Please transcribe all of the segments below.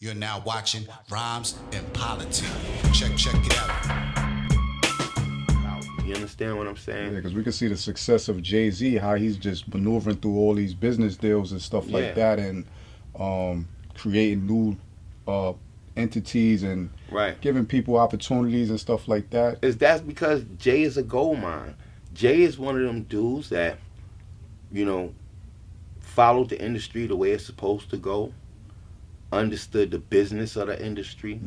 You're now watching Rhymes and Politic. Check it out. You understand what I'm saying? Yeah, because we can see the success of Jay-Z, how he's just maneuvering through all these business deals and stuff like that, and creating new entities and giving people opportunities and stuff like that. That's because Jay is a gold mine. Jay is one of them dudes that, you know, followed the industry the way it's supposed to go, understood the business of the industry,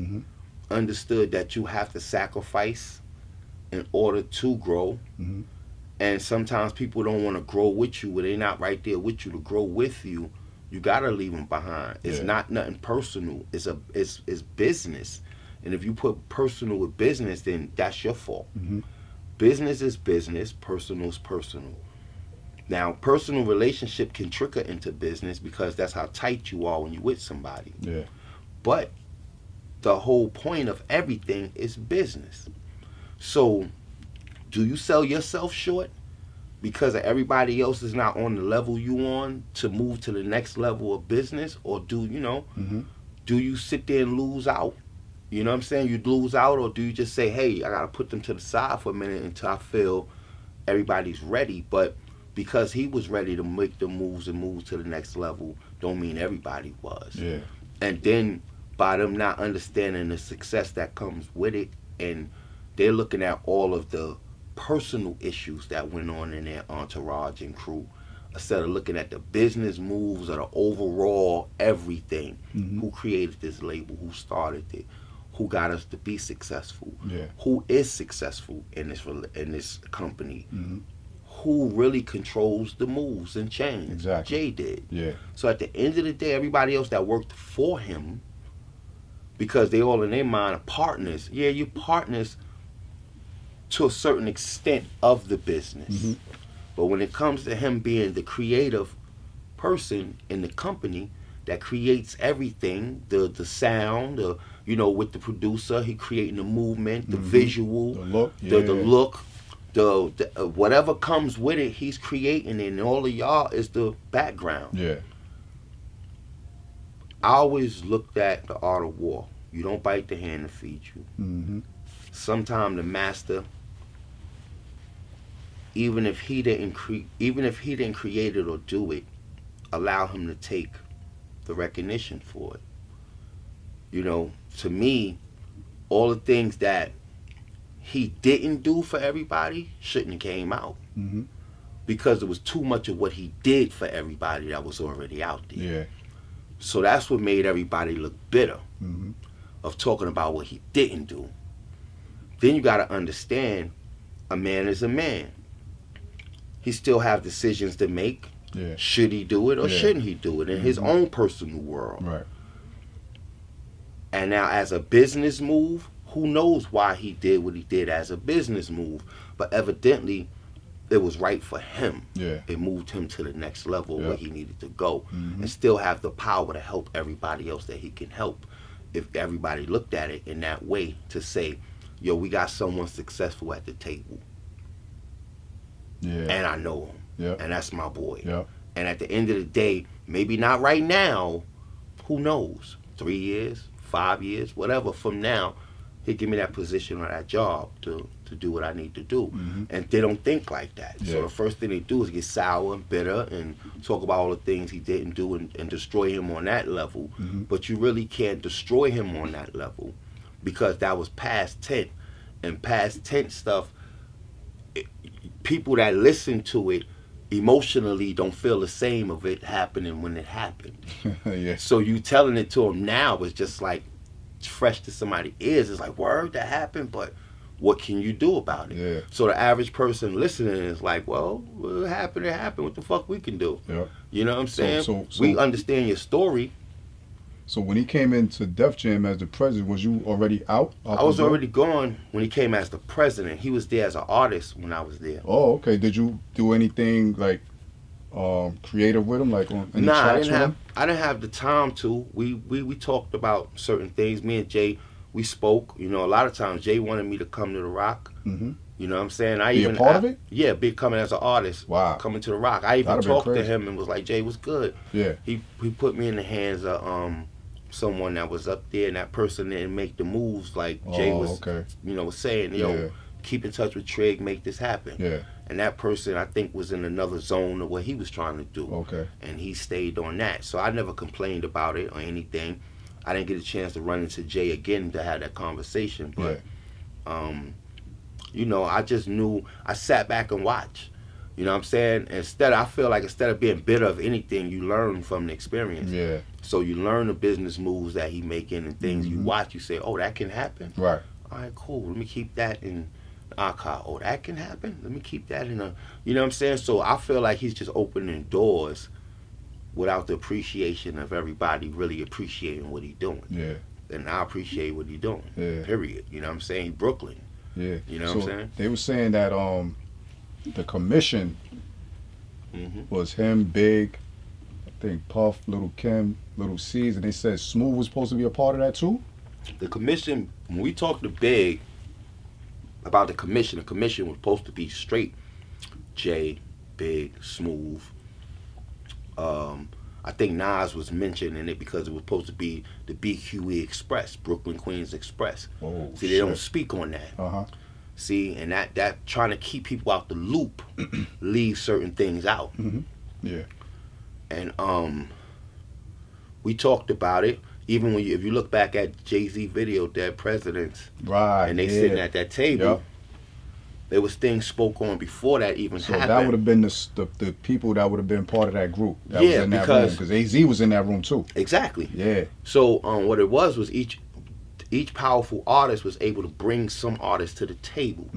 understood that you have to sacrifice in order to grow. And sometimes people don't want to grow with you, but they're not right there with you to grow with you. You gotta leave them behind. It's not nothing personal. It's business, and if you put personal with business, then that's your fault. Business is business. Personal is personal. Now, personal relationship can trickle into business because that's how tight you are when you're with somebody. But the whole point of everything is business. So, do you sell yourself short because everybody else is not on the level you on to move to the next level of business? Or do you sit there and lose out? You know what I'm saying? You lose out, or do you just say, hey, I gotta put them to the side for a minute until I feel everybody's ready? But because he was ready to make the moves and move to the next level, don't mean everybody was. And then by them not understanding the success that comes with it, and they're looking at all of the personal issues that went on in their entourage and crew, instead of looking at the business moves or the overall everything. Who created this label? Who started it? Who got us to be successful? Who is successful in this company? Who really controls the moves and change? Jay did. So at the end of the day, everybody else that worked for him, because they all in their mind are partners. Yeah, you partners to a certain extent of the business. But when it comes to him being the creative person in the company that creates everything, the sound, you know, with the producer, he creating the movement, the visual, the look, the whatever comes with it, he's creating it, and all of y'all is the background. I always looked at the art of war. You don't bite the hand that feeds you. Sometimes the master, even if he didn't create it or do it, allow him to take the recognition for it. You know, to me, all the things that he didn't do for everybody shouldn't have came out, because there was too much of what he did for everybody that was already out there. So that's what made everybody look bitter of talking about what he didn't do. Then you got to understand, a man is a man. He still have decisions to make. Should he do it or shouldn't he do it in his own personal world? And now as a business move, who knows why he did what he did as a business move, but evidently it was right for him. It moved him to the next level where he needed to go, and still have the power to help everybody else that he can help, if everybody looked at it in that way, to say, yo, we got someone successful at the table. And I know him. And that's my boy. And at the end of the day, maybe not right now, who knows? 3 years, 5 years, whatever from now, he'll give me that position or that job to do what I need to do. And they don't think like that. So the first thing they do is get sour and bitter and talk about all the things he didn't do and destroy him on that level. But you really can't destroy him on that level, because that was past tense. And past tense stuff, people that listen to it emotionally don't feel the same of it happening when it happened. So you telling it to them now is just like fresh to somebody's ears. It's like, word, that happened, but what can you do about it? So the average person listening is like, well, what happened, it happened. What the fuck we can do? You know what I'm saying? So we understand your story. So when he came into Def Jam as the president, was you already out? I was already gone when he came as the president. He was there as an artist when I was there. Oh, okay. Did you do anything like creative with him, like on any tracks with him? I didn't have the time to. We talked about certain things. Me and Jay, we spoke. You know, a lot of times Jay wanted me to come to the Rock. You know what I'm saying? Be a part of it? Yeah, big coming as an artist. Coming to the Rock. I even talked to him and was like, Jay, what's good? He put me in the hands of someone that was up there, and that person didn't make the moves like Jay was, you know, saying, yo, keep in touch with Trig, make this happen. Yeah. And that person, I think, was in another zone of what he was trying to do. Okay. And he stayed on that. So I never complained about it or anything. I didn't get a chance to run into Jay again to have that conversation. But, you know, I just knew, I sat back and watched. You know what I'm saying? I feel like instead of being bitter of anything, you learn from the experience. Yeah. So you learn the business moves that he making and things you watch. You say, oh, that can happen? Right. All right, cool. Let me keep that in archive. Oh, that can happen? Let me keep that in a... You know what I'm saying? So I feel like he's just opening doors without the appreciation of everybody really appreciating what he's doing. Yeah. And I appreciate what he's doing. Yeah. Period. You know what I'm saying? Brooklyn. Yeah. You know what I'm saying? They were saying that the commission was him, Big, I think Puff, Little Kim, Little Cise, and they said Smooth was supposed to be a part of that too? The commission, when we talked to Big about the commission was supposed to be straight Jay, Big, Smooth. I think Nas was mentioning it because it was supposed to be the BQE Express, Brooklyn Queens Express. Oh, see, they don't speak on that. See, and that trying to keep people out the loop, leave certain things out. Yeah. And we talked about it. Even when if you look back at Jay-Z video, Dead Presidents, right, and they sitting at that table, there was things spoke on before that even happened. So that would have been the people that would have been part of that group that was in that room, because AZ was in that room too. Exactly. Yeah. So what it was each powerful artist was able to bring some artists to the table.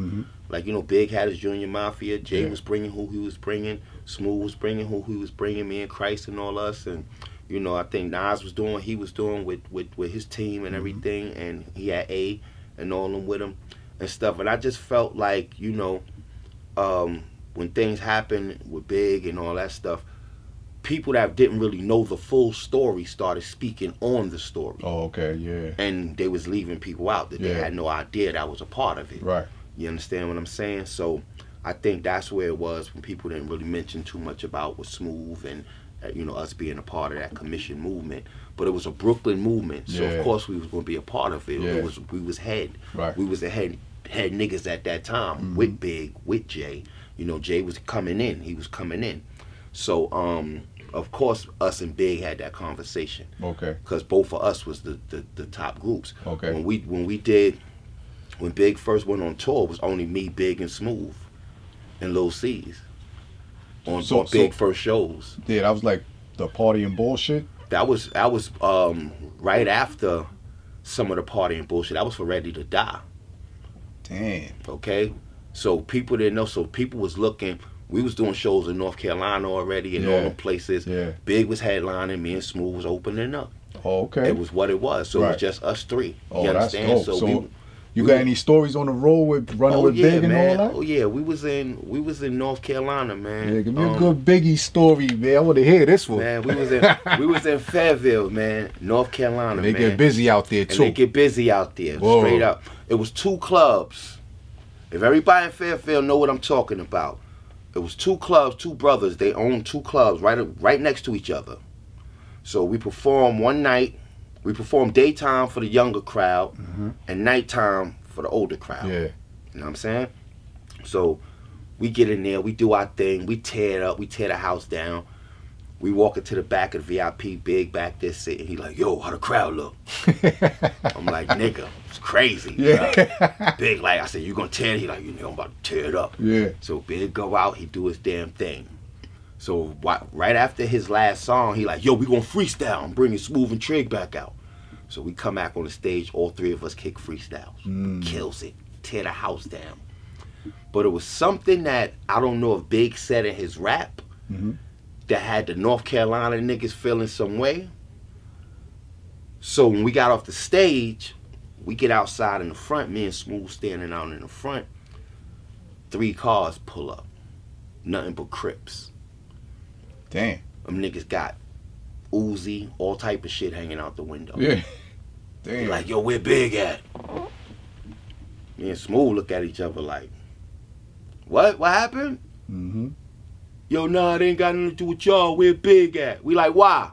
Like, you know, Big had his Junior Mafia, Jay was bringing who he was bringing, Smooth was bringing who he was bringing, me and Christ and all us, and you know, I think Nas was doing what he was doing with his team and everything, and he had A and all them with him and stuff. And I just felt like, you know, when things happened with Big and all that stuff, people that didn't really know the full story started speaking on the story. Oh, okay, yeah. And they was leaving people out that they had no idea that was a part of it. Right. You understand what I'm saying? So I think that's where it was when people didn't really mention too much about what Smooth and you know, us being a part of that commission movement. But it was a Brooklyn movement, so of course we was going to be a part of it. We was head. Right. We was the head niggas at that time with Big, with Jay. You know, Jay was coming in. He was coming in. So of course us and Big had that conversation. Okay. Because both of us was the top groups. Okay. When Big first went on tour, it was only me, Big, and Smooth, and Lil Cise. On Big first shows. Yeah, that was like the party and bullshit. That was right after some of the party and bullshit. That was for Ready to Die. Damn. Okay, so people didn't know. So people was looking. We was doing shows in North Carolina already and all them places. Yeah. Big was headlining. Me and Smooth was opening up. Oh, okay. It was what it was. So it was just us three. Oh, you that's understand? dope. So you got any stories on the road with running with Big and all that? Oh yeah, we was in North Carolina, man. Yeah, give me a good Biggie story, man. I want to hear this one. Man, we was in Fayetteville, man, North Carolina. And they get busy out there too. And they get busy out there, straight up. It was 2 clubs. If everybody in Fayetteville know what I'm talking about, it was 2 clubs, 2 brothers. They owned 2 clubs right next to each other. So we performed one night. We performed daytime for the younger crowd and nighttime for the older crowd. Yeah. You know what I'm saying? So we get in there, we do our thing, we tear it up, we tear the house down. We walk into the back of the VIP, Big back there sitting. He like, yo, how the crowd look? I'm like, nigga, it's crazy. Yeah. Big like, I said, you gonna tear it? He like, you know, I'm about to tear it up. Yeah. So Big go out, he do his damn thing. So right after his last song, he like, yo, we gonna freestyle. I'm bringing Smooth and Trig back out. So we come back on the stage, all 3 of us kick freestyles. Kills it. Tear the house down. But it was something that I don't know if Big said in his rap that had the North Carolina niggas feeling some way. So when we got off the stage, we get outside in the front, me and Smooth standing out in the front. 3 cars pull up. Nothing but Crips. Damn. Them niggas got Uzi, all type of shit hanging out the window. Yeah. Damn. Like, yo, where Big at? Me and Smooth look at each other like, what? What happened? Yo, nah, it ain't got nothing to do with y'all. Where Big at? We like, why?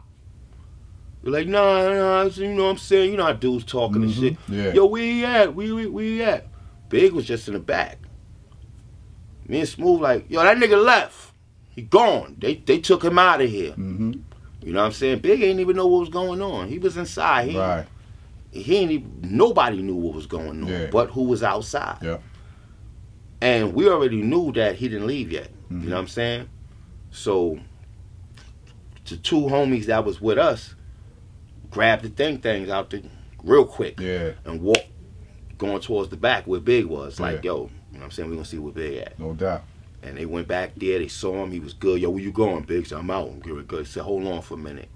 You're like, nah, you know what I'm saying? You know how dudes talking and shit. Yeah. Yo, where he at? Where he at? Big was just in the back. Me and Smooth like, yo, that nigga left. He gone. They took him out of here. You know what I'm saying? Big ain't even know what was going on. He was inside. He ain't even, nobody knew what was going on, but who was outside. Yeah. And we already knew that he didn't leave yet. You know what I'm saying? So the two homies that was with us grabbed the things out the real quick and walked going towards the back where Big was. Like, yo, you know what I'm saying? We're gonna see where Big at. No doubt. And they went back there, they saw him, he was good. Yo, where you going, Big? So I'm out. I'm good. He said, hold on for a minute.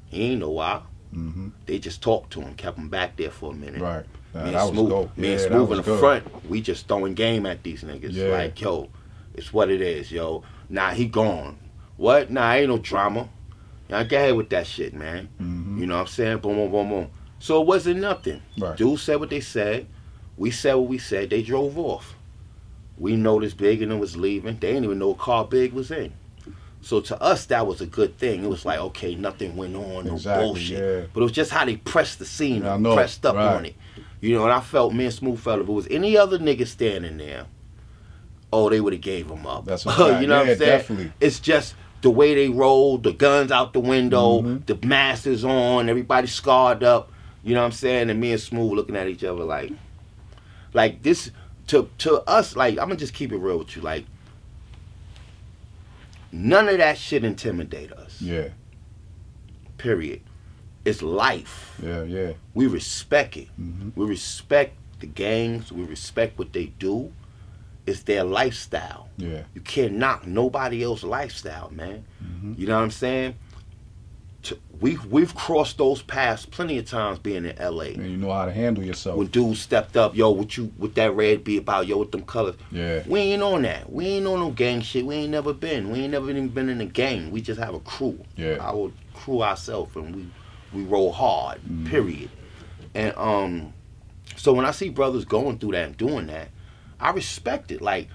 He ain't know why. They just talked to him, kept him back there for a minute. Right. Me and Smooth in the front, we just throwing game at these niggas. Like, yo, it's what it is, yo. Nah, he gone. What? Nah, ain't no drama. Y'all get ahead with that shit, man. You know what I'm saying? Boom, boom, boom, boom. So it wasn't nothing. Dudes said what they said. We said what we said. They drove off. We noticed Big and them was leaving. They didn't even know what car Big was in. So to us, that was a good thing. It was like, okay, nothing went on, no bullshit. But it was just how they pressed the scene, pressed up on it. You know, and I felt, me and Smooth felt, if it was any other nigga standing there, oh, they would have gave him up. That's what you know what I'm saying? Definitely. It's just the way they rolled, the guns out the window, the masks on, everybody scarred up. You know what I'm saying? And me and Smooth looking at each other like this, to us, like, I'm going to just keep it real with you. Like, none of that shit intimidate us. Yeah. Period. It's life. Yeah. We respect it. We respect the gangs. We respect what they do. It's their lifestyle. Yeah. You can't knock nobody else's lifestyle, man. You know what I'm saying? We've crossed those paths plenty of times being in LA. And you know how to handle yourself. When dudes stepped up, yo, what that red be about, yo, with them colors. Yeah. We ain't on that. We ain't on no gang shit. We ain't never been. We ain't never even been in a gang. We just have a crew. Yeah. Our crew ourselves, and we roll hard, period. And so when I see brothers going through that and doing that, I respect it. Like,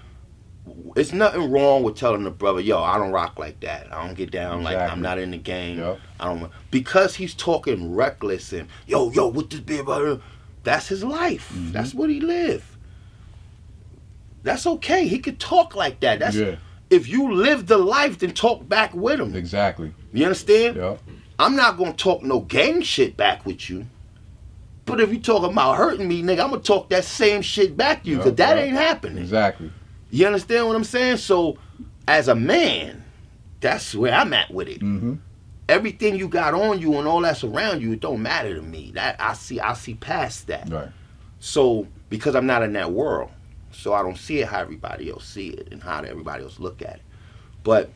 it's nothing wrong with telling the brother, yo, I don't rock like that. I don't get down like I'm not in the game. I don't, because he's talking reckless and yo, what this be about? That's his life. That's what he lived. That's okay. He could talk like that. That's if you live the life, then talk back with him. Exactly. You understand? Yeah. I'm not gonna talk no gang shit back with you. But if you talking about hurting me, nigga, I'm gonna talk that same shit back to you, because that ain't happening. Exactly. You understand what I'm saying? So, as a man, that's where I'm at with it. Everything you got on you and all that's around you, it don't matter to me. That I see past that. Right. So, because I'm not in that world, so I don't see it how everybody else see it and how everybody else look at it. But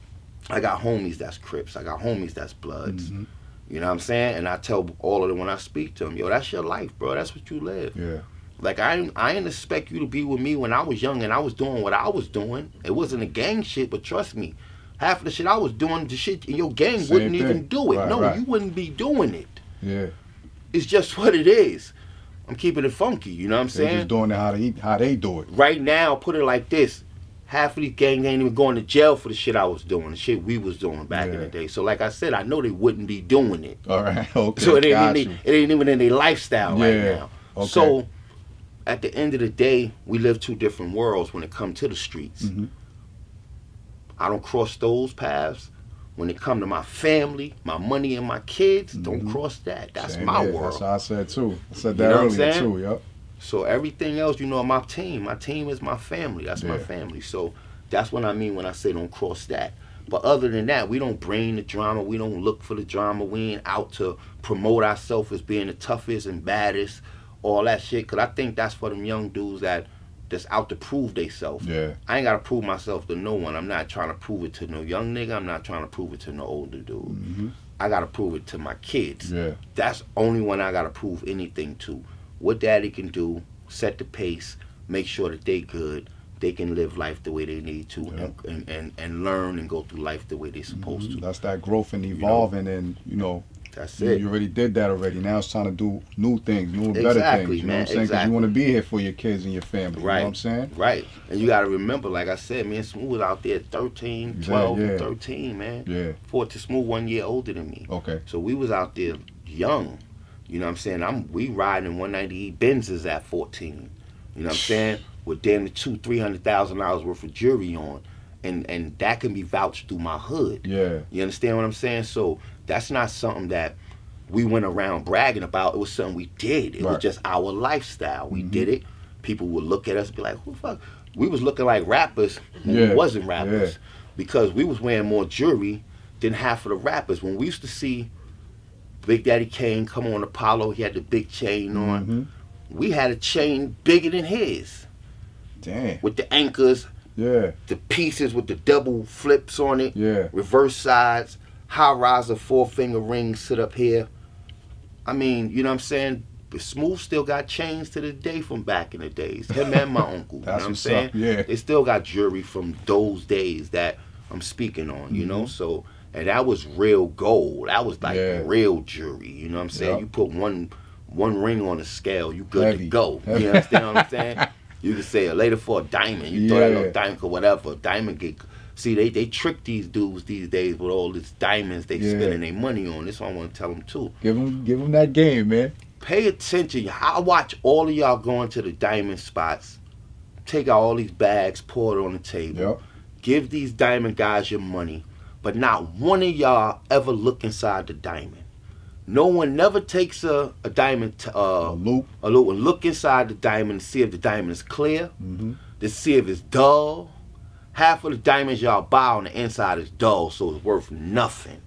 I got homies that's Crips. I got homies that's Bloods. You know what I'm saying? And I tell all of them when I speak to them, yo, that's your life, bro. That's what you live. Yeah. Like, I didn't expect you to be with me when I was young and I was doing what I was doing. It wasn't a gang shit, but trust me, half of the shit I was doing, the shit in your gang wouldn't even do it. You wouldn't be doing it. Yeah. It's just what it is. I'm keeping it funky, you know what I'm saying? They're just doing it how they do it. Right now, put it like this. Half of these gangs ain't even going to jail for the shit I was doing, the shit we was doing back in the day. So like I said, I know they wouldn't be doing it. All right, okay. So it ain't even in their lifestyle right now. Okay. So at the end of the day, we live two different worlds when it comes to the streets. I don't cross those paths. When it come to my family, my money, and my kids, don't cross that. That's my world. That's what I said too. I said that earlier too, yep. So everything else, you know, my team is my family. That's my family. So that's what I mean when I say don't cross that. But other than that, we don't bring the drama. We don't look for the drama. We ain't out to promote ourselves as being the toughest and baddest, all that shit. Because I think that's for them young dudes that's out to prove themselves. Yeah. I ain't got to prove myself to no one. I'm not trying to prove it to no young nigga. I'm not trying to prove it to no older dude. I got to prove it to my kids. Yeah. That's the only one I got to prove anything to. What daddy can do, set the pace, make sure that they good, they can live life the way they need to, and learn and go through life the way they're supposed to. That's that growth and evolving, and you know, That's it. You already did that already. Now it's time to do new things, new and better things. You know what I'm saying? Because you want to be here for your kids and your family. Right. You know what I'm saying? Right. And you got to remember, like I said, me and Smooth was out there at 13, 12, 13, man. Yeah. Ford to Smooth 1 year older than me. Okay. So we was out there young. You know what I'm saying? We riding 190E Benzes at 14. You know what I'm saying? With damn near $200,000-$300,000 worth of jewelry on. And that can be vouched through my hood. Yeah. You understand what I'm saying? So that's not something that we went around bragging about. It was something we did. It was just our lifestyle. We did it. People would look at us and be like, who the fuck? We was looking like rappers who wasn't rappers because we was wearing more jewelry than half of the rappers. When we used to see Big Daddy Kane come on Apollo, he had the big chain on. We had a chain bigger than his. Damn. With the anchors. Yeah. The pieces with the double flips on it. Yeah. Reverse sides. High riser 4-finger rings sit up here. I mean, you know what I'm saying? But Smooth still got chains to this day from back in the days. Him and my uncle. That's you know what I'm saying? Yeah. They still got jewelry from those days that I'm speaking on, you know? So, and that was real gold. That was like real jewelry. You know what I'm saying? You put one ring on the scale, you good to go. You understand what I'm saying? You could say later for a diamond. You throw that little diamond or whatever. Diamond get. See, they trick these dudes these days with all these diamonds they spending their money on. This is what I want to tell them too. Give them that game, man. Pay attention. I watch all of y'all going to the diamond spots. Take out all these bags, pour it on the table. Give these diamond guys your money. But not one of y'all ever look inside the diamond. No one never takes a diamond, a loop, and look inside the diamond to see if the diamond is clear, to see if it's dull. Half of the diamonds y'all buy on the inside is dull, so it's worth nothing.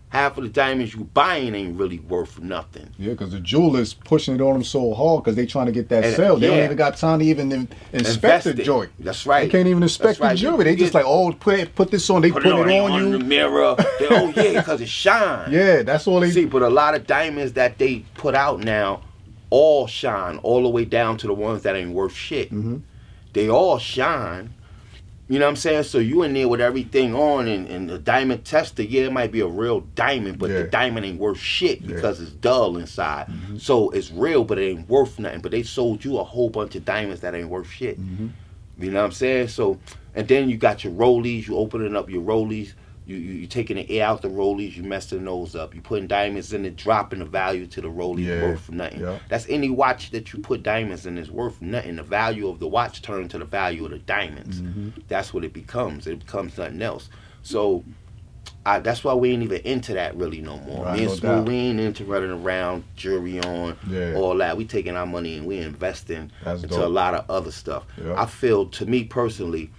Half of the diamonds you buying ain't really worth nothing. Yeah, because the jewelers pushing it on them so hard because they trying to get that sale. They don't even got time to even inspect the joint. That's right. They can't even inspect the jewelry. They just like, oh, put this on. They put it on you. The mirror. Oh yeah, because it shines. Yeah, that's all they see. But a lot of diamonds that they put out now all shine, all the way down to the ones that ain't worth shit. They all shine. You know what I'm saying? So you in there with everything on and the diamond tester, it might be a real diamond, but the diamond ain't worth shit because it's dull inside. So it's real, but it ain't worth nothing. But they sold you a whole bunch of diamonds that ain't worth shit. You know what I'm saying? So, and then you got your rollies, you opening up your rollies, you taking the air out the rollies, you messing those up. You putting diamonds in it, dropping the value to the rollies worth nothing. That's any watch that you put diamonds in is worth nothing. The value of the watch turns to the value of the diamonds. That's what it becomes. It becomes nothing else. So that's why we ain't even into that really no more. Me and Smooth, we ain't into running around, jewelry on, all that. We taking our money and we investing into a lot of other stuff. I feel, to me personally,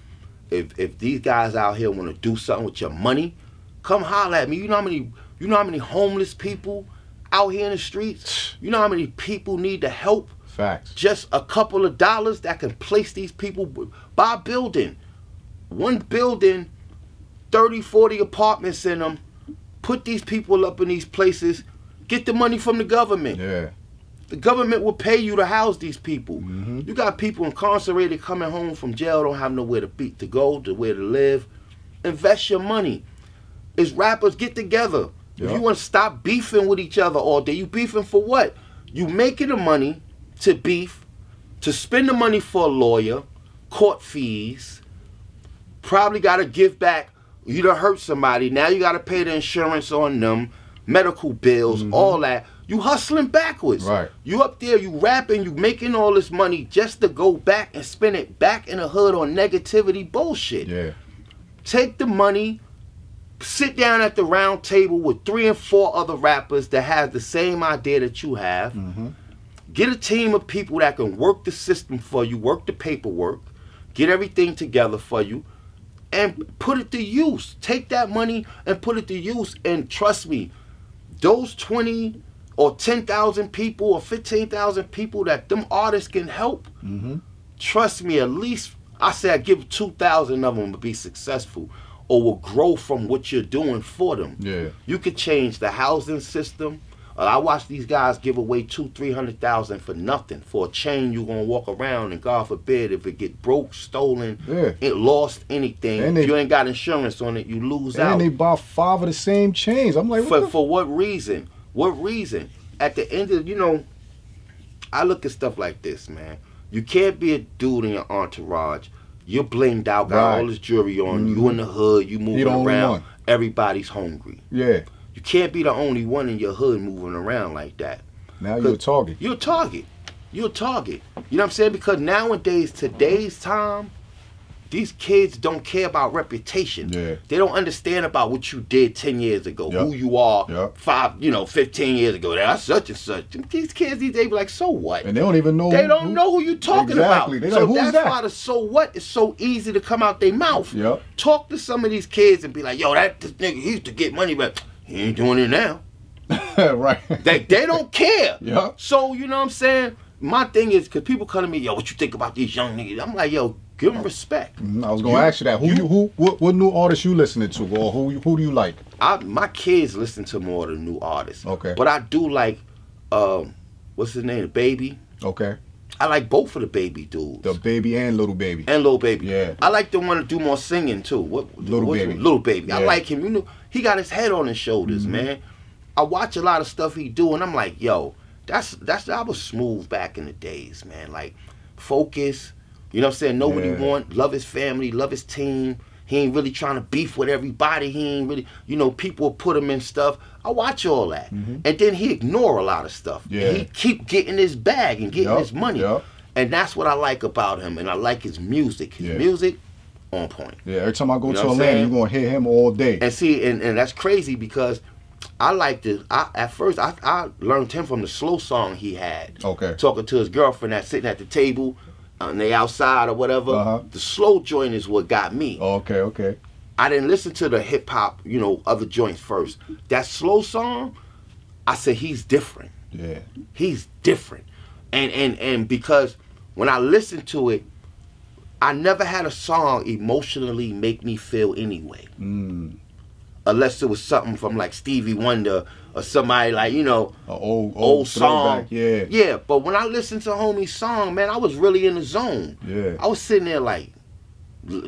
if these guys out here want to do something with your money, come holler at me. You know how many homeless people out here in the streets? You know how many people need the help? Facts. Just a couple of dollars that can place these people. Buy a building. One building, 30, 40 apartments in them. Put these people up in these places. Get the money from the government. Yeah. The government will pay you to house these people. You got people incarcerated coming home from jail, don't have nowhere to go, to where to live. Invest your money. As rappers, get together. If you want to stop beefing with each other all day, you beefing for what? You making the money to beef, to spend the money for a lawyer, court fees, probably got to give back. You done hurt somebody, now you got to pay the insurance on them, medical bills, all that. You hustling backwards. Right. You up there, you rapping, you making all this money just to go back and spend it back in the hood on negativity bullshit. Yeah. Take the money, sit down at the round table with 3 and 4 other rappers that have the same idea that you have. Get a team of people that can work the system for you, work the paperwork, get everything together for you, and put it to use. Take that money and put it to use. And trust me, those 20 or 10,000 people or 15,000 people that them artists can help, trust me, at least, I say I give 2,000 of them to be successful or will grow from what you're doing for them. Yeah. You could change the housing system I watch these guys give away $200,000-300,000 for nothing, for a chain you're gonna walk around, and God forbid if it get broke, stolen, it lost anything. If you ain't got insurance on it, you lose out. And they buy 5 of the same chains. I'm like, for what reason? What reason? At the end of, you know, I look at stuff like this, man. You can't be a dude in your entourage. You're blamed out, got all this jewelry on, you in the hood, you moving around, everybody's hungry. Yeah. You can't be the only one in your hood moving around like that. Now you're a target. You're a target. You're a target. You know what I'm saying? Because nowadays, today's time, these kids don't care about reputation. Yeah. They don't understand about what you did 10 years ago, who you are 15 years ago. That's such and such. These kids these days be like, so what? And they don't even know. They don't know who you're talking about. They're so like, that's why the so what is so easy to come out their mouth. Yep. Talk to some of these kids and be like, yo, this nigga, he used to get money, but he ain't doing it now. Right. They don't care. Yep. So, you know what I'm saying? My thing is, because people come to me, yo, what you think about these young niggas? I'm like, yo, give them respect. I was going to ask you that. What new artists you listening to, or who do you like? My kids listen to more of the new artists. Okay. But I do like, what's his name? Baby. Okay. I like both of the Baby dudes. The Baby and Little Baby. And Lil Baby. Yeah. I like the one to do more singing too. Lil Baby. Lil Baby. Yeah. I like him. You know, he got his head on his shoulders, man. I watch a lot of stuff he do, and I'm like, yo, I was smooth back in the days, man. Like, focus. You know what I'm saying? Know what he want. Love his family. Love his team. He ain't really trying to beef with everybody. He ain't really, you know, people put him in stuff. I watch all that. And then he ignore a lot of stuff. Yeah. And he keep getting his bag and getting his money. And that's what I like about him. And I like his music. His music, on point. Yeah, every time I go to Atlanta, you're going to hear him all day. And see, and that's crazy because I like this. At first, I learned him from the slow song he had. Okay. Talking to his girlfriend that's sitting at the table. And they outside or whatever. The slow joint is what got me. Okay. I didn't listen to the hip hop, you know, other joints first. That slow song, I said he's different. Yeah. He's different. And because when I listened to it, I never had a song emotionally make me feel anyway. Unless it was something from like Stevie Wonder or somebody like, you know, an old song. Yeah. Yeah, but when I listened to homie's song, man, I was really in the zone. Yeah. I was sitting there like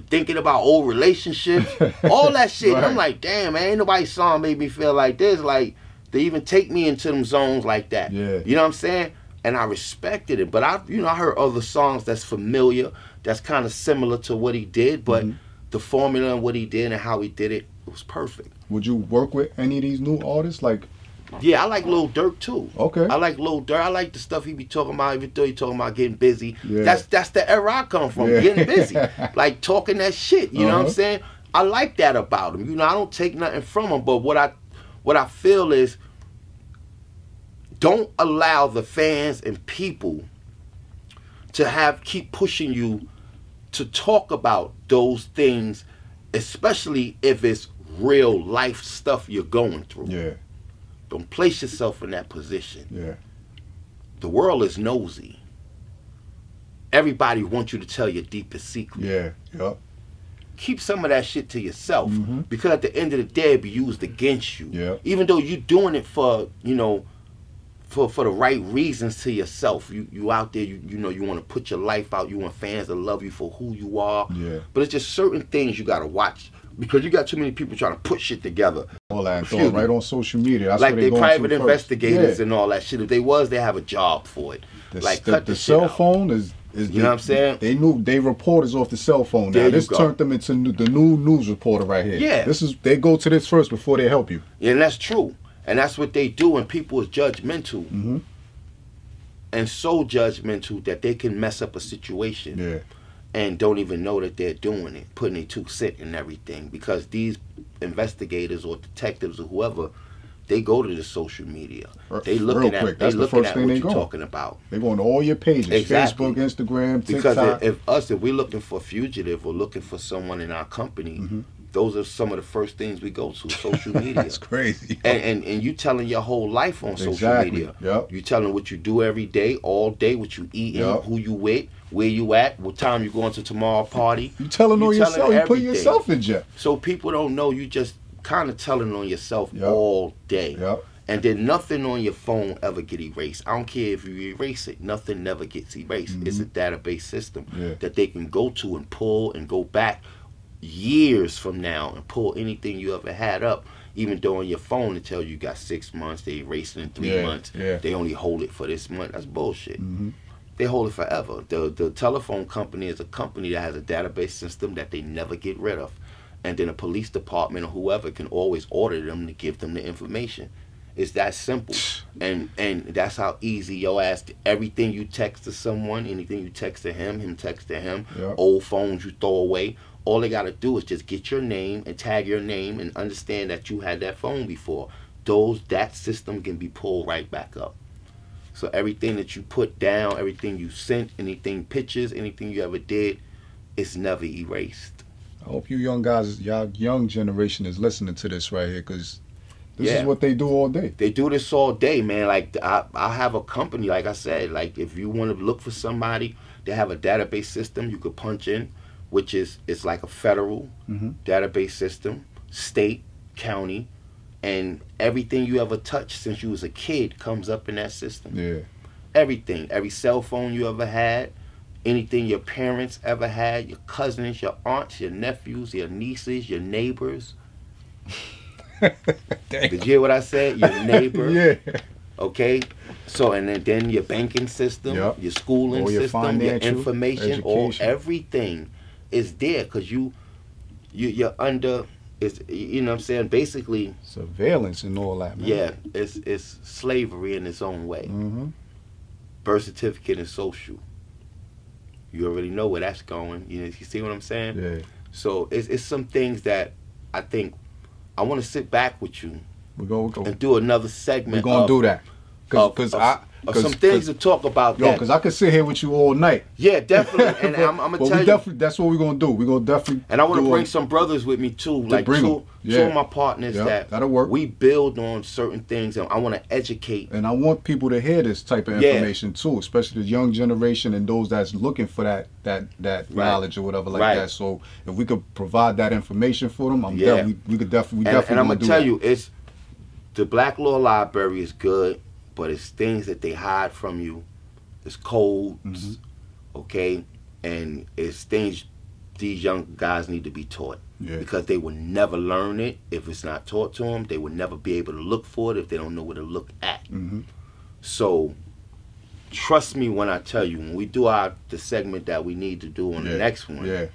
thinking about old relationships, all that shit. And I'm like, damn, man, ain't nobody's song made me feel like this. Like, they even take me into them zones like that. Yeah. You know what I'm saying? And I respected it. But I heard other songs that's familiar, that's kind of similar to what he did, but the formula and what he did and how he did it, it was perfect. Would you work with any of these new artists? Like, yeah, I like Lil Durk too. Okay. I like Lil Durk. I like the stuff he be talking about, even though he talking about getting busy. Yeah. That's the era I come from, getting busy. Like talking that shit, you know what I'm saying? I like that about him. You know, I don't take nothing from him, but what I feel is don't allow the fans and people to keep pushing you to talk about those things, especially if it's real life stuff you're going through. Yeah. Don't place yourself in that position. Yeah. The world is nosy. Everybody wants you to tell your deepest secret. Yeah. Yep. Keep some of that shit to yourself, because at the end of the day, it'll be used against you. Yeah. Even though you're doing it for, you know, for the right reasons to yourself. You out there, you know, you want to put your life out. You want fans to love you for who you are. Yeah. But it's just certain things you got to watch, because you got too many people trying to put shit together. All that right on social media. That's like they private to investigators and all that shit. If they have a job for it. The cell phone is you know what I'm saying? They reporters off the cell phone now. This turned them into the new news reporter right here. Yeah. They go to this first before they help you. Yeah, and that's true. And that's what they do, and people is judgmental. And so judgmental that they can mess up a situation and don't even know that they're doing it, putting their 2 cents in everything. Because these investigators or detectives or whoever, they go to the social media. They looking at what you're talking about. They go on all your pages, Facebook, Instagram, TikTok. Because if we're looking for a fugitive or looking for someone in our company, those are some of the first things we go to, social media. That's crazy. And you telling your whole life on social media. Yep. You telling what you do every day, all day, what you eating, who you with, where you at, what time you going to tomorrow party. You telling on yourself. You put yourself in jail. So people don't know, you just kind of telling on yourself all day. And then nothing on your phone ever get erased. I don't care if you erase it. Nothing never gets erased. It's a database system that they can go to and pull and go back years from now and pull anything you ever had up, even though on your phone it tells you got 6 months, they erase it in 3 months. They only hold it for this month. That's bullshit. They hold it forever. The telephone company is a company that has a database system that they never get rid of. And then a police department or whoever can always order them to give them the information. It's that simple. And that's how easy your ass, everything you text to someone, anything you text to him text to him, old phones you throw away, all they got to do is just get your name and tag your name and understand that you had that phone before. That system can be pulled right back up. So everything that you put down, everything you sent, anything, pictures, anything you ever did, it's never erased. I hope you young guys, y'all young generation is listening to this right here, because this is what they do all day. They do this all day, man. Like, I have a company, like I said, like if you want to look for somebody, they have a database system you could punch in, which is, it's like a federal database system, state, county, and everything you ever touched since you was a kid comes up in that system. Everything, every cell phone you ever had, anything your parents ever had, your cousins, your aunts, your nephews, your nieces, your neighbors. Did you hear what I said? Your neighbor. Okay? So, and then your banking system, your schooling system, your information, everything is there, because you're under, you know what I'm saying, basically surveillance and all that, man. It's slavery in its own way. Birth certificate and social. You already know where that's going. You see what I'm saying? So it's some things that I think I want to sit back with you and do another segment. We're going to do that. Because some things to talk about. Because I could sit here with you all night. Yeah, definitely. And I'm going to tell you. That's what we're going to do. We're going to definitely. And I want to bring some brothers with me too. Like two of my partners that'll work. We build on certain things, and I want to educate. And I want people to hear this type of information too, especially the young generation and those that's looking for that knowledge or whatever like that. So if we could provide that information for them, we could definitely. And I'm going to tell you, it's the Black Law Library is good. But it's things that they hide from you. It's codes, okay? And it's things these young guys need to be taught. Because they will never learn it if it's not taught to them. They will never be able to look for it if they don't know where to look at. So, trust me when I tell you, when we do the segment that we need to do on the next one,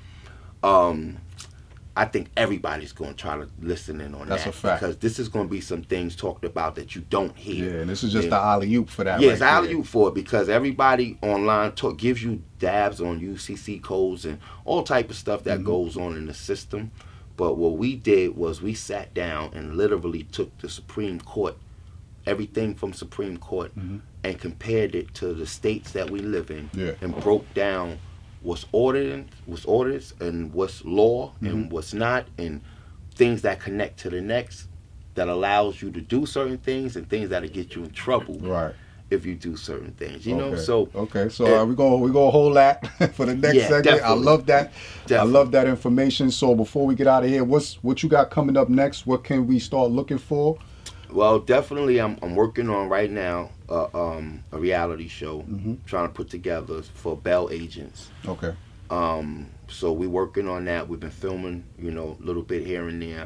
I think everybody's going to try to listen in on that. That's a fact. Because this is going to be some things talked about that you don't hear. Yeah, and this is just the alley-oop for that. Yeah, it's alley-oop for it, because everybody online gives you dabs on UCC codes and all type of stuff that goes on in the system. But what we did was we sat down and literally took the Supreme Court, everything from Supreme Court, and compared it to the states that we live in, and broke down what's ordered and what's law and what's not, and things that connect to the next, that allows you to do certain things and things that'll get you in trouble if you do certain things. You know, so we're gonna hold that for the next segment. Definitely. I love that. I love that information. So before we get out of here, what you got coming up next? What can we start looking for? Well, definitely, I'm working on right now a reality show, trying to put together for bail agents. Okay. So we're working on that. We've been filming, you know, a little bit here and there,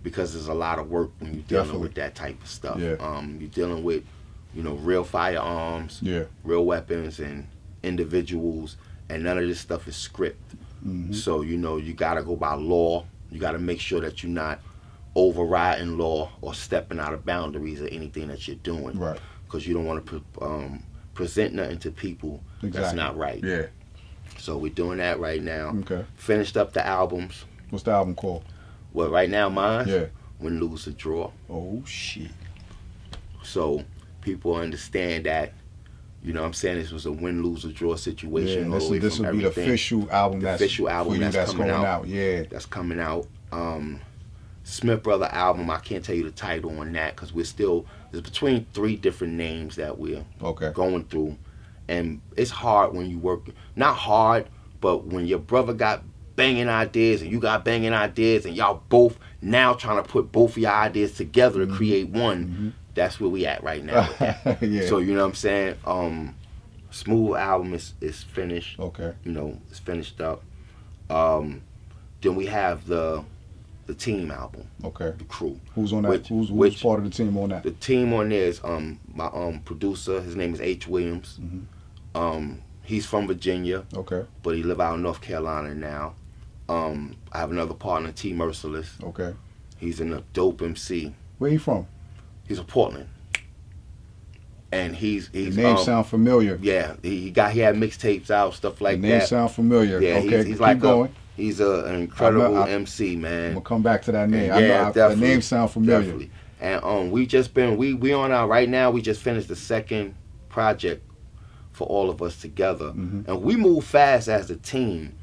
because there's a lot of work when you're dealing with that type of stuff. You're dealing with, you know, real firearms, real weapons, and individuals, and none of this stuff is script. So, you know, you got to go by law. You got to make sure that you're not overriding law or stepping out of boundaries or anything that you're doing, because you don't want to present nothing to people that's not right. So we're doing that right now. Finished up the albums. What's the album called? Well, right now mine, Win, Lose, or Draw. Oh shit. So people understand that, you know what I'm saying, this was a win, lose, or draw situation. This will be the official album that's coming out. That's coming out. Smith Brother album, I can't tell you the title on that, because there's between 3 different names that we're going through. And it's hard when you work, not hard, but when your brother got banging ideas and you got banging ideas and y'all both now trying to put both of your ideas together to create one, that's where we at right now with that. Yeah. So you know what I'm saying? Smooth album is finished. Okay. You know, it's finished up. Then we have the team album. Okay. The crew. Who's on that? Who's part of the team on that? The team on there is my producer. His name is H. Williams. He's from Virginia. Okay. But he live out in North Carolina now. I have another partner, T. Merciless. Okay. He's a dope MC. Where he from? He's from Portland. And he's the name sound familiar. Yeah, he had mixtapes out, stuff like that. The name sound familiar. Yeah, okay, he's like going. He's an incredible MC, man. I'm gonna come back to that name. Yeah, the name sound familiar. Definitely. And we just been we on our right now. We just finished the second project for all of us together, and we move fast as a team.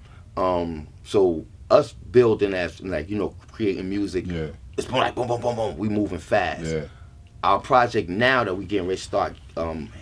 So us building as like creating music. Yeah. It's more like boom, boom, boom, boom. We moving fast. Yeah. Our project now that we getting ready to start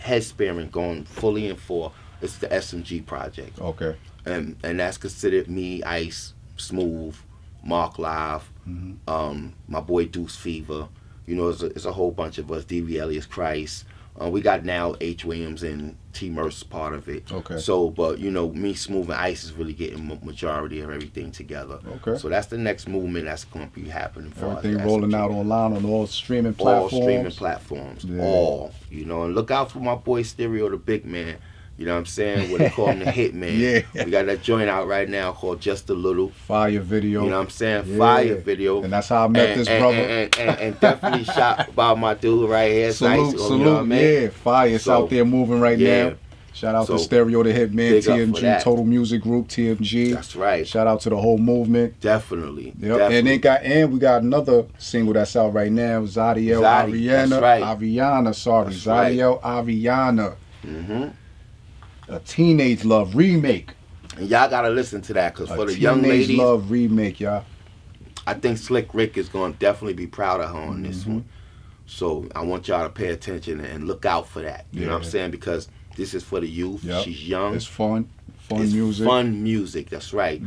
head sparing, going fully in for, it's the SMG project. Okay. And that's considered me, Ice, Smooth, Mark Live, my boy Deuce Fever. You know, it's a whole bunch of us. D.V. Elias Christ. We got now H. Williams and T. Merce part of it. Okay. So, but me, Smooth, and Ice is really getting majority of everything together. Okay. So that's the next movement that's going to be happening for us. Everything rolling out online on all streaming platforms. All streaming platforms. Yeah. All. And look out for my boy Stereo, the big man. You know what I'm saying? What they call him, the Hitman. Yeah. We got that joint out right now called Just a Little. Fire video. You know what I'm saying? Yeah. Fire video. And that's how I met this brother. And definitely shot by my dude right here. Salute, nice. salute. You know what I mean? Yeah, fire. It's out there moving right now. Shout out to Stereo, the Hitman, TMG, Total Music Group, TMG. That's right. Shout out to the whole movement. Definitely. Yep. Definitely. And we got another single that's out right now, Zadiel Aviana. That's right. Aviana, sorry. That's Zadiel Aviana. A Teenage Love remake. And y'all gotta listen to that, because for the young ladies, Teenage Love remake, y'all. I think Slick Rick is gonna definitely be proud of her on this one. So I want y'all to pay attention and look out for that. You know what I'm saying? Because this is for the youth. Yep. She's young. It's fun. It's music. Fun music. That's right.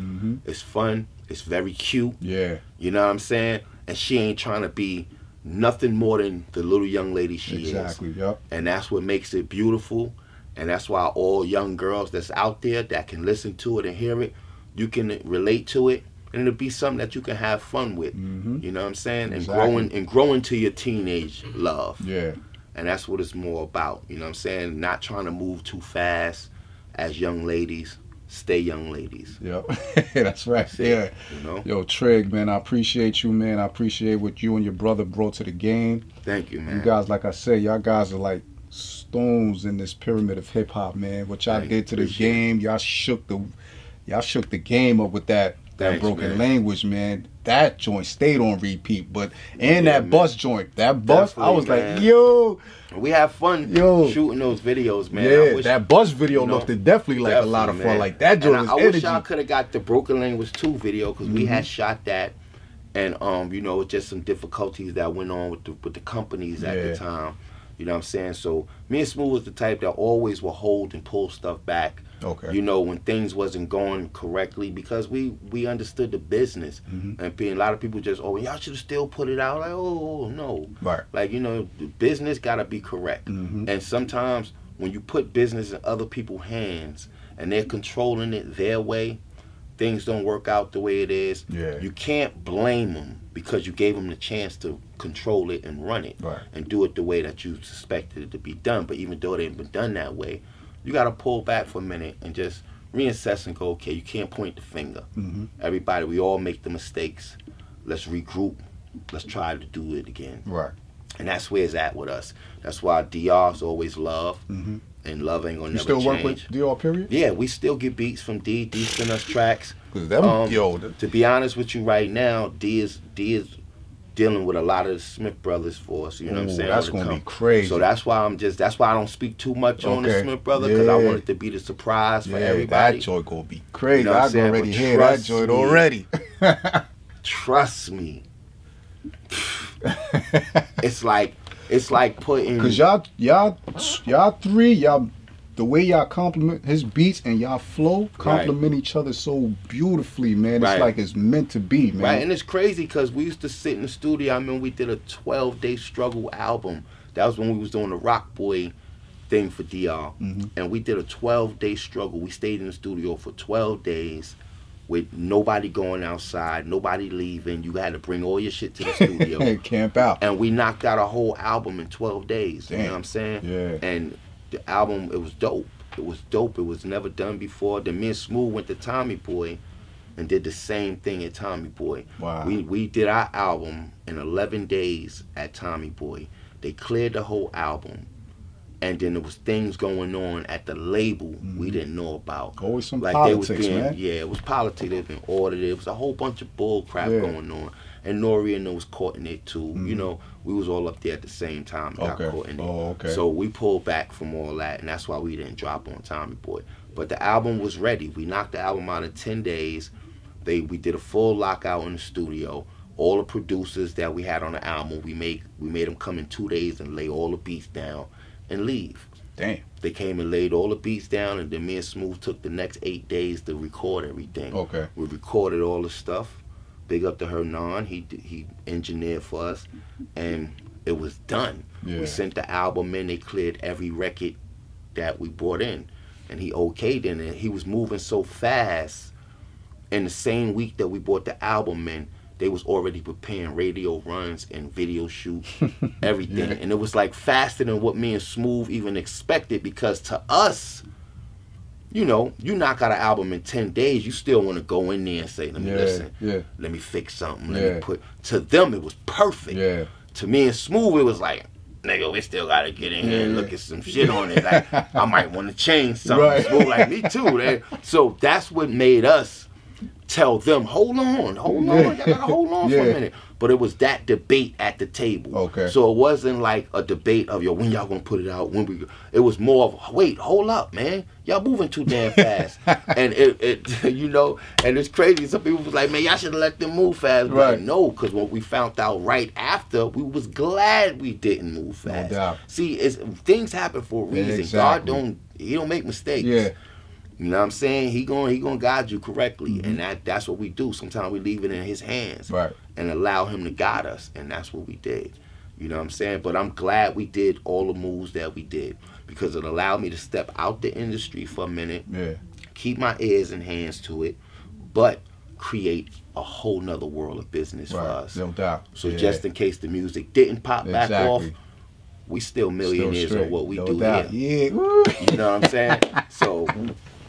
It's fun. It's very cute. Yeah. You know what I'm saying? And she ain't trying to be nothing more than the little young lady she is. Exactly. Yep. And that's what makes it beautiful. And that's why all young girls that's out there that can listen to it and hear it, you can relate to it, and it'll be something that you can have fun with. You know what I'm saying? Exactly. And growing to your teenage love. Yeah. And that's what it's more about. You know what I'm saying? Not trying to move too fast as young ladies. Stay young ladies. Yep. That's right. That's it, yeah. You know? Yo, Trig, man, I appreciate you, man. I appreciate what you and your brother brought to the game. Thank you, man. You guys, like I said, y'all guys are like stones in this pyramid of hip hop, man. What y'all did to the game, y'all shook the game up with that broken language, man. That joint stayed on repeat, but that bus joint, that bus, I was like, yo. We have fun shooting those videos, man. Yeah, that bus video looked definitely like a lot of fun. Like that joint was energy. I wish y'all could have got the Broken Language 2 video, because we had shot that, and just some difficulties that went on with the companies at the time. You know what I'm saying? So me and Smooth was the type that always will hold and pull stuff back. Okay. When things wasn't going correctly, because we understood the business. And a lot of people just, y'all should have still put it out. Like, no. Right. Like, the business got to be correct. And sometimes when you put business in other people's hands and they're controlling it their way, things don't work out the way it is. Yeah. You can't blame them, because you gave them the chance to control it and run it and do it the way that you suspected it to be done. But even though it ain't been done that way, you got to pull back for a minute and just reassess and go, okay, you can't point the finger. Everybody, we all make the mistakes. Let's regroup. Let's try to do it again. Right. And that's where it's at with us. That's why DR's always love. And love ain't gonna never change. You still work with DR, period? Yeah, we still get beats from D. D send us tracks. To be honest with you right now, D is dealing with a lot of the Smith brothers for us. You know what I'm saying? That's gonna be crazy. So that's why I don't speak too much on the Smith brother, because I want it to be the surprise for everybody. That joint gonna be crazy. You know I can already hear that joint already. Trust me. It's like putting, because y'all three, the way y'all compliment his beats and y'all flow compliment each other so beautifully, man. It's like it's meant to be, man. Right, and it's crazy because we used to sit in the studio. I mean, we did a 12-day struggle album That was when we was doing the Rock Boy thing for DR. And we did a 12-day struggle. We stayed in the studio for 12 days with nobody going outside, nobody leaving. You had to bring all your shit to the studio. Camp out. And we knocked out a whole album in 12 days. Damn. You know what I'm saying? Yeah. And the album, it was dope. It was dope. It was never done before. Then me and Smooth went to Tommy Boy and did the same thing at Tommy Boy. Wow. We did our album in 11 days at Tommy Boy. They cleared the whole album. And then there was things going on at the label we didn't know about. Always some like politics, they was being, man. Yeah, it was politics. They've been audited. It was a whole bunch of bull crap going on. And Nori and them was caught in it too. You know, we was all up there at the same time. Got caught in it. Oh, okay. So we pulled back from all that, and that's why we didn't drop on Tommy Boy. But the album was ready. We knocked the album out in 10 days. We did a full lockout in the studio. All the producers that we had on the album, we made them come in 2 days and lay all the beats down and leave. Damn. They came and laid all the beats down, and then me and Smooth took the next 8 days to record everything. Okay. We recorded all the stuff. Big up to Hernan. He engineered for us, and it was done. Yeah. We sent the album in. They cleared every record that we brought in, and he okayed it. And he was moving so fast. In the same week that we brought the album in, they was already preparing radio runs and video shoots, everything. And it was like faster than what me and Smooth even expected, because to us, you know, you knock out an album in 10 days, you still want to go in there and say, let me listen, let me fix something, let me put. To them, it was perfect. To me and Smooth, it was like, nigga, we still got to get in here and look at some shit on it. Like, I might want to change something. Smooth like, me too. So that's what made us tell them, hold on, y'all gotta hold on for a minute. But it was that debate at the table. Okay. So it wasn't like a debate of, yo, when y'all gonna put it out, when we. It was more of, wait, hold up, man, y'all moving too damn fast. And it you know, and it's crazy. Some people was like, man, y'all should have let them move fast. But like, no, because when we found out right after, we was glad we didn't move fast. No doubt. See, things happen for a reason. Exactly. God don't make mistakes. Yeah. You know what I'm saying? He gonna guide you correctly, and that's what we do. Sometimes we leave it in his hands, and allow him to guide us, and that's what we did. You know what I'm saying? But I'm glad we did all the moves that we did, because it allowed me to step out the industry for a minute, keep my ears and hands to it, but create a whole nother world of business for us. No doubt. So just in case the music didn't pop back off, we still millionaires on what we do here. You know what I'm saying? So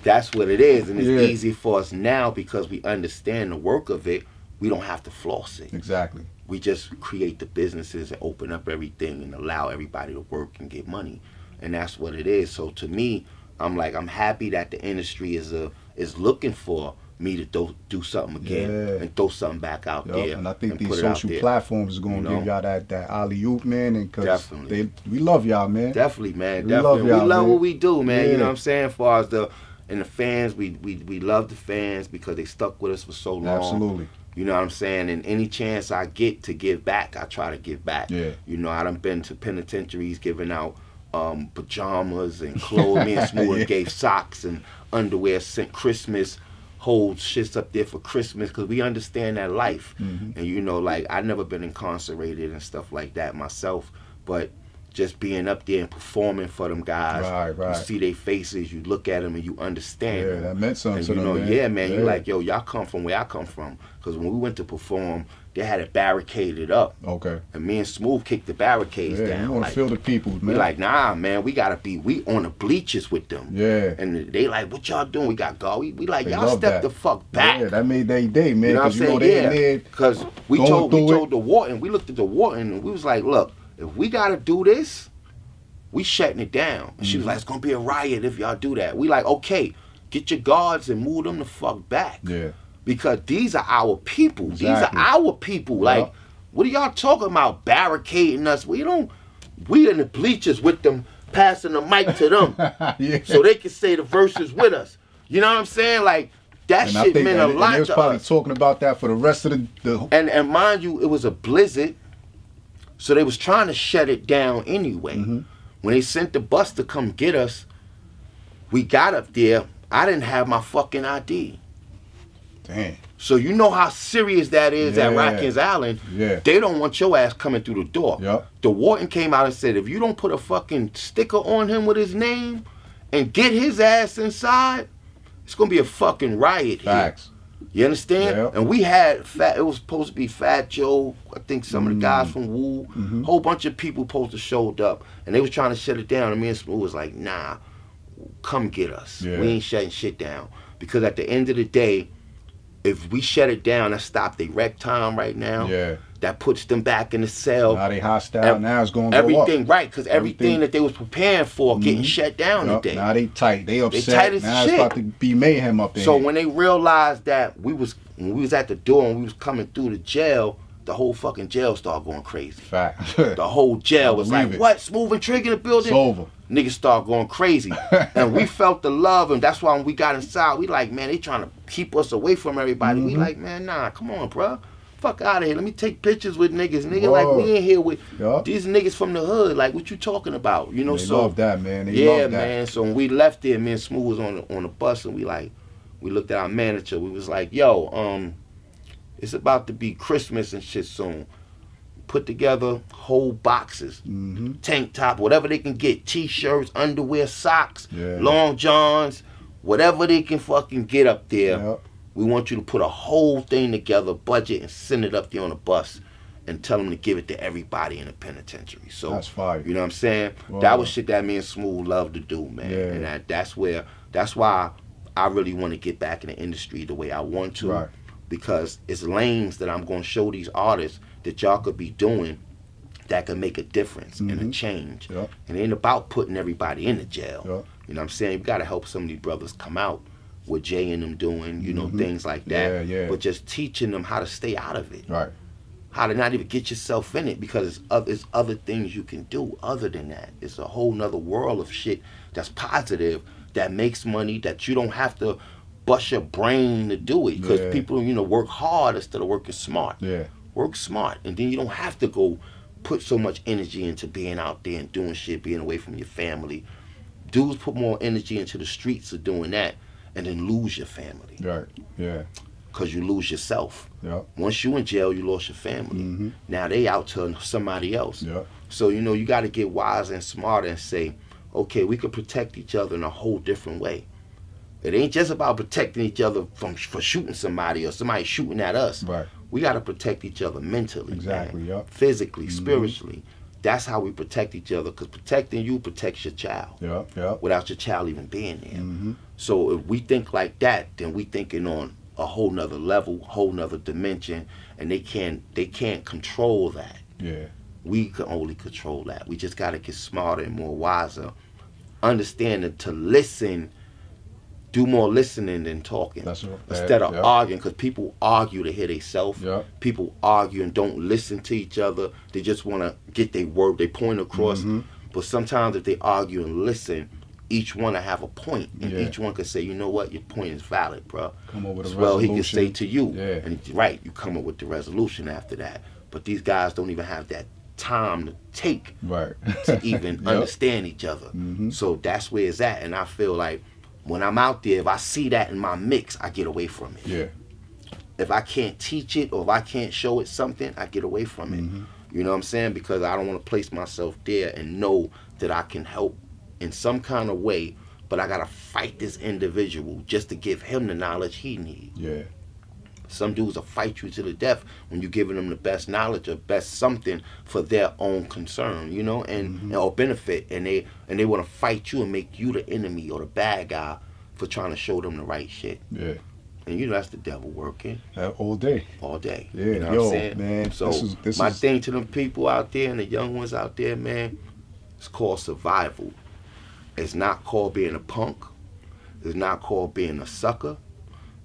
that's what it is, and it's easy for us now because we understand the work of it. We don't have to floss it. Exactly. We just create the businesses and open up everything and allow everybody to work and get money, and that's what it is. So to me, I'm happy that the industry is looking for me to do something again and throw something back out there. And I think these social platforms are going to give y'all that alley-oop, man. And cause we love y'all, man. Definitely, man. Definitely. We love what we do, man. You know what I'm saying? As far as the fans, we love the fans because they stuck with us for so long. Absolutely. You know what I'm saying? And any chance I get to give back, I try to give back. Yeah. You know, I done been to penitentiaries giving out pajamas and clothes. Me and Smooth gave socks and underwear, sent Christmas whole shits up there for Christmas, because we understand that life. And you know, like, I never been incarcerated and stuff like that myself, but just being up there and performing for them guys, you see their faces, you look at them and you understand them. That meant something to them, man. Yeah, man, you like, yo, y'all come from where I come from. Because when we went to perform, they had it barricaded up. Okay. And me and Smooth kicked the barricades down. You want to feel the people, man. We like, nah, man, we on the bleachers with them. Yeah. And they like, what y'all doing? We got God. We like, y'all step the fuck back. Yeah, that made their day, man. You know what I'm saying? Because we told the warden, we looked at the warden, and we was like, look, if we got to do this, we shutting it down. And she was like, it's going to be a riot if y'all do that. We like, okay, get your guards and move them the fuck back. Yeah. Because these are our people. Exactly. These are our people. Like, what are y'all talking about barricading us? We in the bleachers with them, passing the mic to them so they can say the verses with us. You know what I'm saying? Like, that shit meant a lot to us. They was probably talking about that for the rest of the... And mind you, it was a blizzard. So they was trying to shut it down anyway. When they sent the bus to come get us, we got up there. I didn't have my fucking ID. Damn. So you know how serious that is at Watkins Island. Yeah. They don't want your ass coming through the door. Yep. The warden came out and said, if you don't put a fucking sticker on him with his name and get his ass inside, it's gonna be a fucking riot here. Facts. You understand? Yep. And we had it was supposed to be Fat Joe, I think some of the guys from Woo, whole bunch of people supposed to showed up, and they was trying to shut it down, and me and Smooth was like, nah, come get us. Yeah. We ain't shutting shit down. Because at the end of the day, if we shut it down, that stopped their rec time right now. Yeah. That puts them back in the cell. Now they hostile. Now it's going to go up. Everything, right, because everything that they was preparing for getting shut down today. Now they tight. They upset. They tight as now shit. It's about to be mayhem up there. So when they realized that when we was at the door and we was coming through the jail, the whole fucking jail started going crazy. Fact. The whole jail was like, what? Smooth and Trigger in the building? It's over. Niggas start going crazy. And we felt the love, and that's why when we got inside, we like, man, they trying to keep us away from everybody. We like, man, nah, come on, bro. Fuck out of here. Let me take pictures with niggas. Nigga, like, we in here with these niggas from the hood. Like, what you talking about? You know, they so love that, man. They love that. man. So when we left there, me and Smooth was on the bus, and we looked at our manager. We was like, yo, it's about to be Christmas and shit soon. Put together whole boxes, tank top, whatever they can get, t-shirts, underwear, socks, long johns, whatever they can fucking get up there. Yep. We want you to put a whole thing together, budget, and send it up there on a bus and tell them to give it to everybody in the penitentiary. So that's fire. You know what I'm saying? Wow. That was shit that me and Smooth love to do, man. Yeah. And that's why I really want to get back in the industry the way I want to. Right. Because it's lanes that I'm going to show these artists that y'all could be doing that could make a difference and a change. Yep. And it ain't about putting everybody in the jail. Yep. You know what I'm saying? We got to help some of these brothers come out, what Jay and them doing, you know, things like that. Yeah. But just teaching them how to stay out of it. Right. How to not even get yourself in it, because it's other things you can do other than that. It's a whole nother world of shit that's positive, that makes money, that you don't have to bust your brain to do it. Because people, you know, work hard instead of working smart. Yeah. Work smart, and then you don't have to go put so much energy into being out there and doing shit, being away from your family. Dudes put more energy into the streets of doing that, and then lose your family. Right. Yeah. Because you lose yourself. Yep. Once you in jail, you lost your family. Now they out to somebody else. Yep. So, you know, you got to get wiser and smarter and say, okay, we could protect each other in a whole different way. It ain't just about protecting each other for shooting somebody or somebody shooting at us. Right. We got to protect each other mentally. Exactly, man. yep. Physically, spiritually. That's how we protect each other, because protecting you protects your child. Yep. Without your child even being there. So if we think like that, then we thinking on a whole nother level, whole nother dimension, and they can't control that. Yeah. We can only control that. We just got to get smarter and more wiser, understanding to listen, do more listening than talking. That's right. Instead of arguing, because people argue to hear themselves. Yep. People argue and don't listen to each other. They just want to get their word, they point across. But sometimes if they argue and listen, each one will have a point, and each one could say, you know what, your point is valid, bro. Come up with a as well, resolution. he can say to you, Yeah. and right, you come up with the resolution after that. But these guys don't even have that time to take to even understand each other. So that's where it's at, and I feel like when I'm out there, if I see that in my mix, I get away from it. Yeah. If I can't teach it or if I can't show it something, I get away from it. You know what I'm saying? Because I don't want to place myself there and know that I can help in some kind of way, but I got to fight this individual just to give him the knowledge he needs. Yeah. Some dudes will fight you to the death when you're giving them the best knowledge or best something for their own concern, you know, and or benefit, and they want to fight you and make you the enemy or the bad guy for trying to show them the right shit. Yeah. And you know that's the devil working. All day. All day. Yeah, you know what I'm saying? Man, so my thing to them people out there and the young ones out there, man, it's called survival. It's not called being a punk. It's not called being a sucker.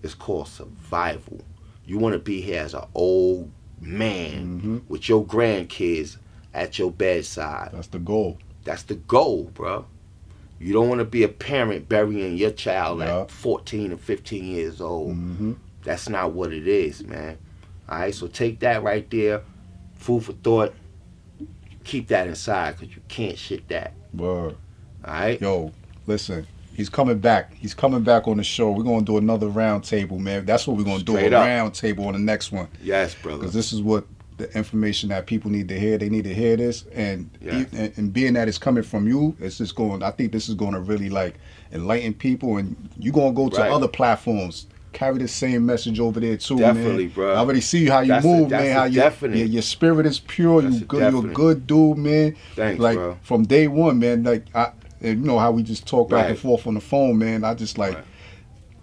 It's called survival. You want to be here as an old man with your grandkids at your bedside. That's the goal. That's the goal, bro. You don't want to be a parent burying your child at 14 and 15 years old. That's not what it is, man. All right, so take that right there. Food for thought. Keep that inside, because you can't shit that. Word. All right? Yo, listen. He's coming back. He's coming back on the show. We're gonna do another round table, man. That's what we're gonna do. A round table on the next one. Yes, brother. Because this is what the information that people need to hear. They need to hear this, and being that it's coming from you, it's just going. I think this is going to really like enlighten people, and you're gonna go to other platforms. Carry the same message over there too, definitely, man. Bro. I already see how you move, man. How your spirit is pure. You're a good dude, man. Thanks, like bro. from day one, man. Like you know how we just talk back and forth on the phone, man. I just like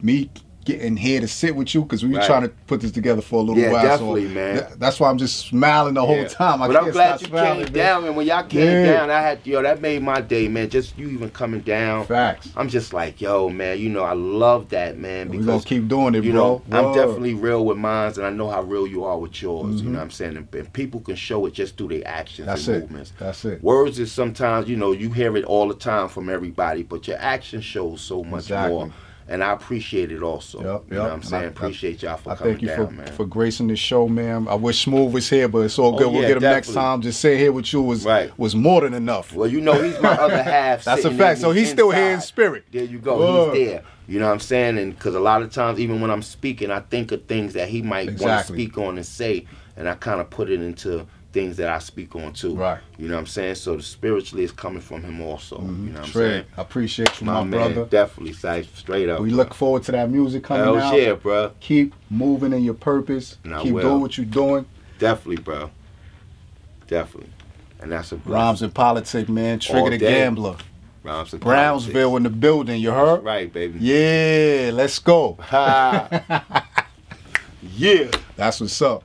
me getting here to sit with you because we were trying to put this together for a little while. Definitely, man. That's why I'm just smiling the whole time. But I'm glad you came down, and when y'all came down, I had that made my day, man. Just you even coming down. Facts. I'm just like, yo, man. You know, I love that, man. Because we're gonna keep doing it, you bro. know, I'm definitely real with mine, and I know how real you are with yours. You know what I'm saying? And people can show it just through their actions and movements. That's it. Words is sometimes, you know, you hear it all the time from everybody, but your action shows so much more. And I appreciate it also. You know what I'm saying? Appreciate y'all for coming down, man. For gracing the show, man. I wish Smooth was here, but it's all good. We'll get him next time. Just sitting here with you was more than enough. Well, you know, he's my other half. That's a fact. So he's still here in spirit. There you go. He's there. You know what I'm saying? And because a lot of times, even when I'm speaking, I think of things that he might want to speak on and say, and I kind of put it into things that I speak on too. Right. You know what I'm saying? So the spiritually is coming from him also. You know what I'm saying? I appreciate you, my man, brother. Definitely, Cise, straight up. We look forward to that music coming out. Hell yeah, bro. Keep moving in your purpose. Keep doing what you're doing. Definitely, bro. Definitely. And that's a blessing. Rhymes and Politics, man. Trigger the Gambler. Rhymes and Brownsville politics. In the building, you heard? That's right, baby. Yeah, let's go. Yeah. That's what's up.